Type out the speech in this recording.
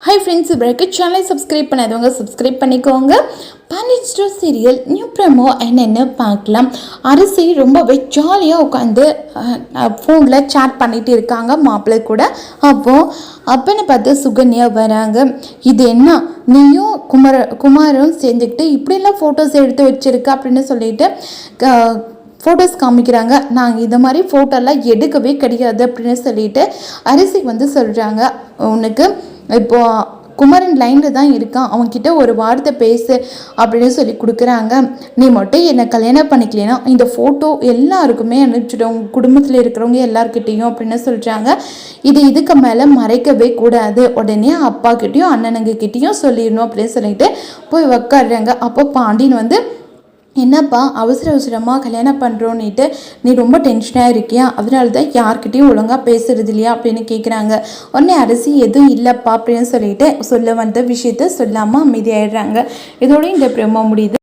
Hi friends, bracket channel subscribe பண்ணாதவங்க subscribe பண்ணிக்கோங்க. Pandian store serial new promo என்னென்னு பார்க்கலாம். அரசி ரொம்பவே ஜாலியாக உட்காந்து ஃபோனில் சேட் பண்ணிட்டு இருக்காங்க மாப்பிள்ளை கூட. அப்போன்னு பார்த்து சுகன்யா வராங்க. இது என்ன நீயும் குமாரும் சேர்ந்துக்கிட்டு இப்படிலாம் ஃபோட்டோஸ் எடுத்து வச்சுருக்க அப்படின்னு சொல்லிட்டு ஃபோட்டோஸ் காமிக்கிறாங்க. நாங்கள் இந்த மாதிரி ஃபோட்டோலாம் எடுக்கவே கிடையாது அப்படின்னு சொல்லிட்டு அரசி வந்து சொல்கிறாங்க. உனக்கு இப்போது குமரன் லைனில் தான் இருக்கான், அவன்கிட்ட ஒரு வார்த்தை பேசு அப்படின்னு சொல்லி கொடுக்குறாங்க. நீ மட்டும் என்னை கல்யாணம் பண்ணிக்கலைன்னா இந்த ஃபோட்டோ எல்லாருக்குமே அனுப்பிச்சிடும், உங்கள் குடும்பத்தில் இருக்கிறவங்க எல்லாருக்கிட்டேயும் அப்படின்னு சொல்கிறாங்க. இதுக்கு மேலே மறைக்கவே கூடாது, உடனே அப்பாக்கிட்டேயும் அண்ணனுங்கக்கிட்டேயும் சொல்லிடணும் அப்படின்னு சொல்லிட்டு போய் உக்காடுறாங்க. அப்போ பாண்டியன் வந்து என்னப்பா அவசரமாக கல்யாணம் பண்ணுறோன்னிட்டு நீ ரொம்ப டென்ஷனாக இருக்கியா, அதனால தான் யார்கிட்டையும் ஒழுங்காக பேசுறது இல்லையா அப்படின்னு கேட்குறாங்க. உடனே அரசி எதுவும் இல்லைப்பா அப்படின்னு சொல்லிட்டு சொல்ல வந்த விஷயத்த சொல்லாமல் அமைதியாயிடுறாங்க. இதோட இந்த ப்ரோமோ முடியுது.